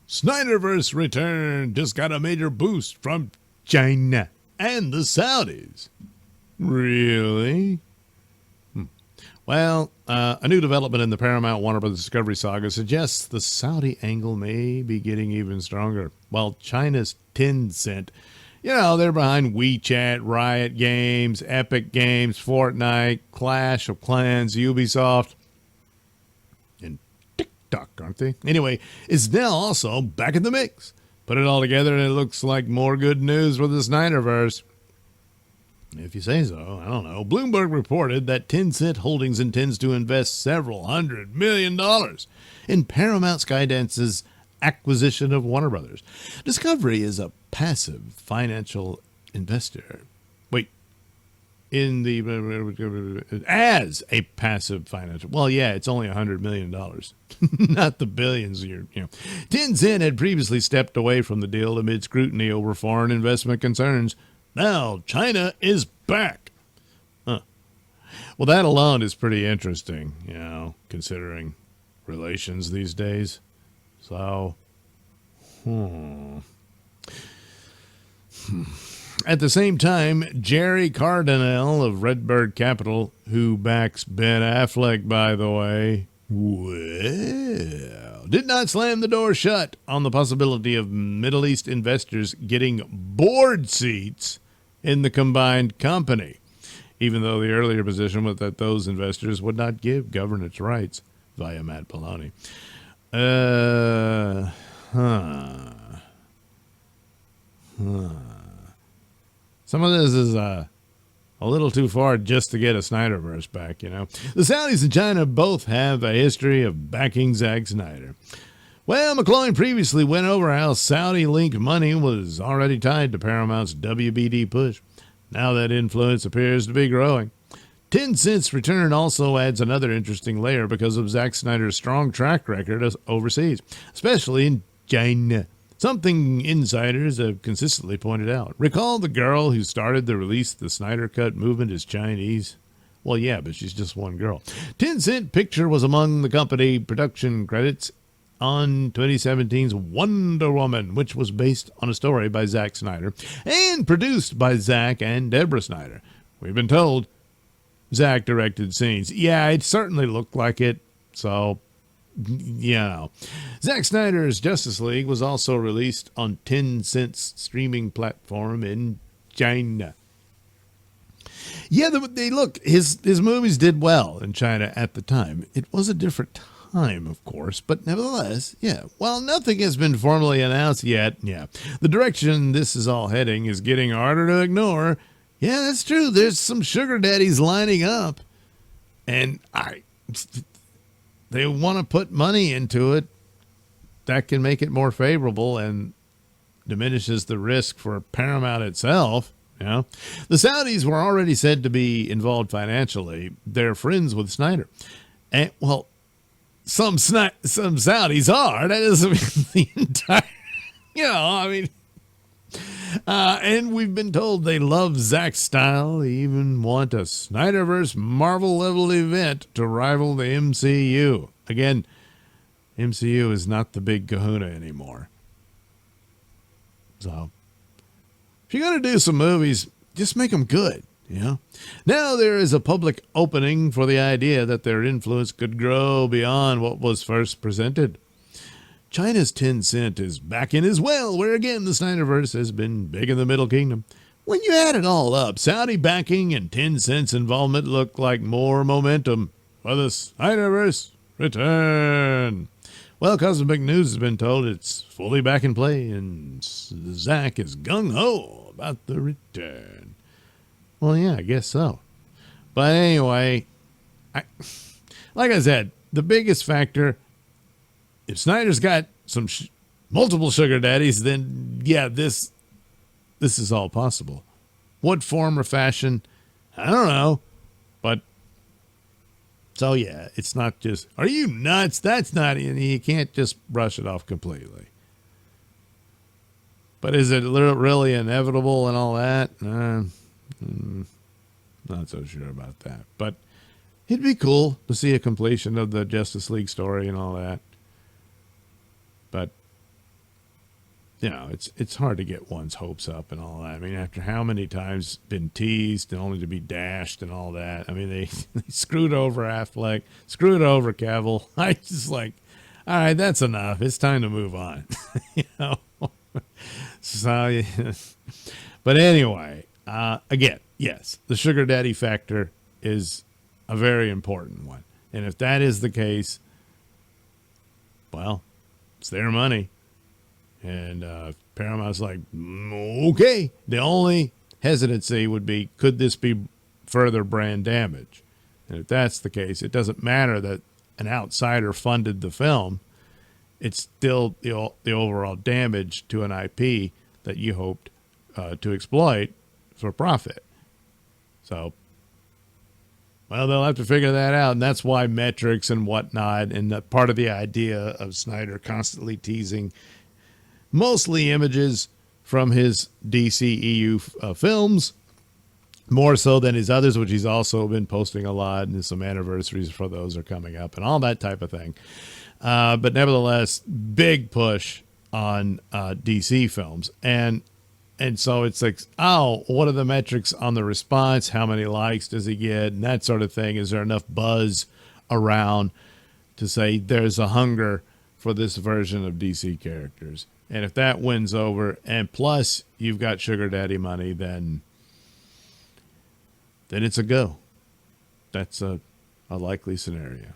Snyderverse return just got a major boost from China and the Saudis. Really? Well, a new development in the Paramount Warner Bros. Discovery saga suggests the Saudi angle may be getting even stronger. While China's Tencent, they're behind WeChat, Riot Games, Epic Games, Fortnite, Clash of Clans, Ubisoft, and TikTok, aren't they? Anyway, is now also back in the mix. Put it all together and it looks like more good news for the Snyderverse. If you say so, I don't know. Bloomberg reported that Tencent Holdings intends to invest several $100 million in Paramount Skydance's acquisition of Warner Brothers. Discovery is a passive financial investor. As a passive financial. Well, yeah, it's only $100 million, not the billions. Tencent had previously stepped away from the deal amid scrutiny over foreign investment concerns. Now China is back. Well, that alone is pretty interesting, considering relations these days. So, At the same time, Jerry Cardinal of Redbird Capital, who backs Ben Affleck, by the way, did not slam the door shut on the possibility of Middle East investors getting board seats in the combined company, even though the earlier position was that those investors would not give governance rights via Matt Maloney. Some of this is a little too far just to get a Snyderverse back, The Saudis and China both have a history of backing Zack Snyder. Well, McCloy previously went over how Saudi-linked money was already tied to Paramount's WBD push. Now that influence appears to be growing. Tencent's return also adds another interesting layer because of Zack Snyder's strong track record overseas, especially in China. Something insiders have consistently pointed out. Recall the girl who started the release of the Snyder Cut movement is Chinese? Well, yeah, but she's just one girl. Tencent Picture was among the company production credits on 2017's Wonder Woman, which was based on a story by Zack Snyder and produced by Zack and Deborah Snyder. We've been told Zack directed scenes. Yeah, it certainly looked like it, so, Zack Snyder's Justice League was also released on Tencent's streaming platform in China. Yeah, his movies did well in China at the time. It was a different time, of course, but nevertheless, while nothing has been formally announced yet, the direction this is all heading is getting harder to ignore. Yeah, that's true. There's some sugar daddies lining up, and they want to put money into it. That can make it more favorable and diminishes the risk for Paramount itself. The Saudis were already said to be involved financially. They're friends with Snyder. And, well, some Saudis are. That doesn't mean the entire, and we've been told they love Zack's style. They even want a Snyderverse Marvel-level event to rival the MCU. Again, MCU is not the big kahuna anymore. So, if you're going to do some movies, just make them good, Now there is a public opening for the idea that their influence could grow beyond what was first presented. China's Tencent is back in as well, where again the Snyderverse has been big in the Middle Kingdom. When you add it all up, Saudi backing and Tencent's involvement look like more momentum for the Snyderverse return. Well, Cosmic News has been told it's fully back in play, and Zack is gung-ho about the return. Well, yeah, I guess so. But anyway, like I said, the biggest factor, if Snyder's got some multiple sugar daddies, then this is all possible. What form or fashion, I don't know. But so it's not just, are you nuts? That's not, you can't just brush it off completely. But is it really inevitable and all that? Not so sure about that. But it'd be cool to see a completion of the Justice League story and all that. But it's hard to get one's hopes up and all that. I mean, after how many times been teased and only to be dashed and all that. I mean, they screwed over Affleck, screwed over Cavill. I just like, all right, that's enough. It's time to move on. So, but anyway, again, yes, the sugar daddy factor is a very important one. And if that is the case, well, it's their money. And Paramount's like, okay. The only hesitancy would be, could this be further brand damage? And if that's the case, it doesn't matter that an outsider funded the film. It's still the overall damage to an IP that you hoped to exploit for profit. So, well, they'll have to figure that out. And that's why metrics and whatnot, and that part of the idea of Snyder constantly teasing mostly images from his DCEU films, more so than his others, which he's also been posting a lot, and some anniversaries for those are coming up and all that type of thing. But nevertheless, big push on DC films. And so it's like, oh, what are the metrics on the response? How many likes does he get? And that sort of thing. Is there enough buzz around to say there's a hunger for this version of DC characters? And if that wins over, and plus you've got sugar daddy money, then it's a go. That's a likely scenario.